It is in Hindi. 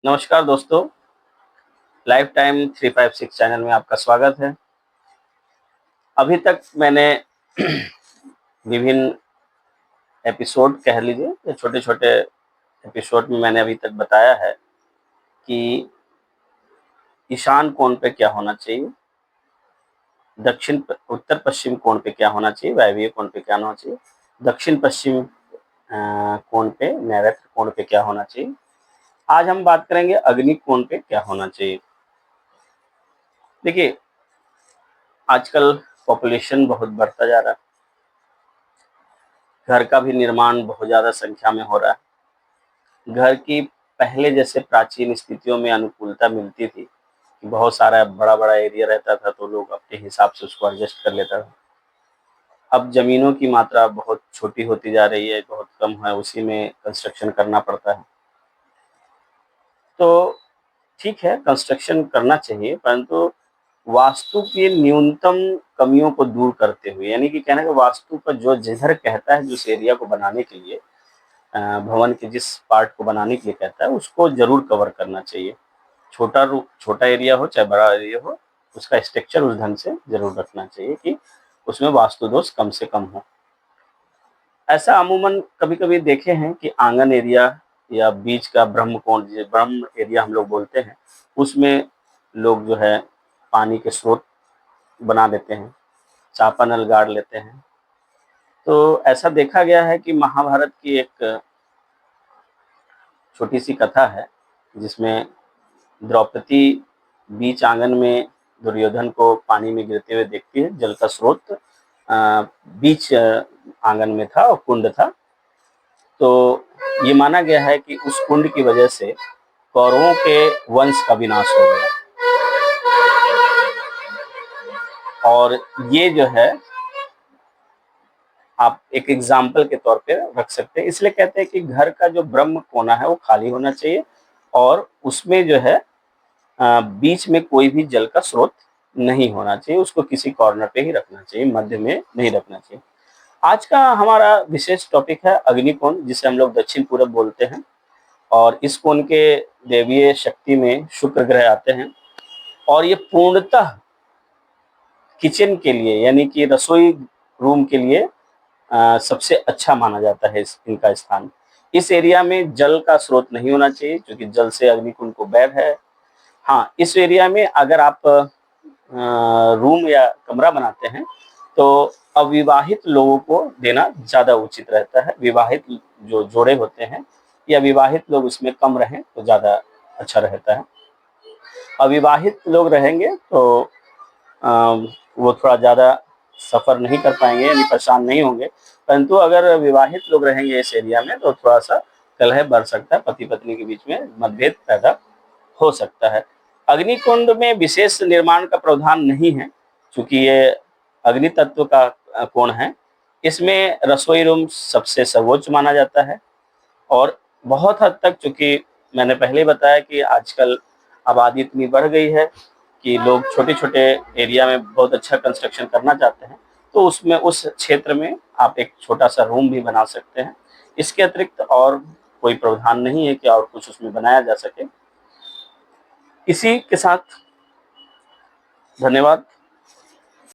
नमस्कार दोस्तों, लाइफ टाइम 356 चैनल में आपका स्वागत है। अभी तक मैंने विभिन्न एपिसोड कह लीजिए या छोटे-छोटे एपिसोड में मैंने अभी तक बताया है कि ईशान कोण पे क्या होना चाहिए, उत्तर-पश्चिम कोण पे क्या होना चाहिए, वायव्य कोण पे क्या होना चाहिए, दक्षिण-पश्चिम कोण पे, नैऋत्य कोण पे क्या होना चाहिए। आज हम बात करेंगे अग्नि कोण पे क्या होना चाहिए। देखिए, आजकल पॉपुलेशन बहुत बढ़ता जा रहा है। घर का भी निर्माण बहुत ज़्यादा संख्या में हो रहा है। घर की पहले जैसे प्राचीन स्थितियों में अनुकूलता मिलती थी कि बहुत सारा बड़ा-बड़ा एरिया रहता था तो लोग अपने हिसाब से उसको एडजस्ट कर लेता था। अब ज़मीनों की मात्रा बहुत छोटी होती जा रही है, बहुत कम है, उसी में कंस्ट्रक्शन करना पड़ता है। तो ठीक है, कंस्ट्रक्शन करना चाहिए, परंतु वास्तु की न्यूनतम कमियों को दूर करते हुए, यानी कि कहने का वास्तु का जो जिधर कहता है जिस एरिया को बनाने के लिए, भवन के जिस पार्ट को बनाने के लिए कहता है उसको ज़रूर कवर करना चाहिए। छोटा एरिया हो चाहे बड़ा एरिया हो, उसका स्ट्रक्चर उस ढंग से ज़रूर रखना चाहिए कि उसमें वास्तु दोष कम से कम हो। ऐसा अमूमन कभी-कभी देखे हैं कि आंगन एरिया या बीच का ब्रह्मकोण, जिसे ब्रह्म एरिया हम लोग बोलते हैं, उसमें लोग जो है पानी के स्रोत बना देते हैं, चापानल गाड़ लेते हैं। तो ऐसा देखा गया है कि महाभारत की एक छोटी-सी कथा है, जिसमें द्रौपदी बीच आंगन में दुर्योधन को पानी में गिरते हुए देखती है। जल का स्रोत बीच आंगन में था और कुंड था। तो ये माना गया है कि उस कुंड की वजह से कौरवों के वंश का विनाश हो गया। और ये जो है आप एक एग्जाम्पल के तौर पे रख सकते हैं। इसलिए कहते हैं कि घर का जो ब्रह्म कोना है वो खाली होना चाहिए और उसमें जो है बीच में कोई भी जल का स्रोत नहीं होना चाहिए, उसको किसी कॉर्नर पे ही रखना चाहिए, मध्य में नहीं रखना चाहिए। आज का हमारा विशेष टॉपिक है अग्निकोण, जिसे हम लोग दक्षिण पूरब बोलते हैं और इस कोण के देवीय शक्ति में शुक्र ग्रह आते हैं और ये पूर्णतः किचन के लिए यानी कि रसोई रूम के लिए सबसे अच्छा माना जाता है इनका स्थान। इस एरिया में जल का स्रोत नहीं होना चाहिए क्योंकि जल से अग्निकुंड को बैर है। हाँ, इस एरिया में अगर आप रूम या कमरा बनाते हैं तो अविवाहित लोगों को देना ज़्यादा उचित रहता है। विवाहित जो जोड़े होते हैं या विवाहित लोग उसमें कम रहें तो ज़्यादा अच्छा रहता है। अविवाहित लोग रहेंगे तो वो थोड़ा ज़्यादा सफ़र नहीं कर पाएंगे यानी परेशान नहीं होंगे, परंतु अगर विवाहित लोग रहेंगे इस एरिया में तो थोड़ा-सा कलह बढ़ सकता है, पति-पत्नी के बीच में मतभेद पैदा हो सकता है। अग्निकुंड में विशेष निर्माण का प्रावधान नहीं है, चूँकि ये अग्नि तत्व का कोण है। इसमें रसोई रूम सबसे सर्वोच्च माना जाता है और बहुत हद तक, चूँकि मैंने पहले ही बताया कि आजकल आबादी इतनी बढ़ गई है कि लोग छोटे-छोटे एरिया में बहुत अच्छा कंस्ट्रक्शन करना चाहते हैं, तो उसमें उस क्षेत्र में आप एक छोटा-सा रूम भी बना सकते हैं। इसके अतिरिक्त और कोई प्रावधान नहीं है कि और कुछ उसमें बनाया जा सके। इसी के साथ धन्यवाद।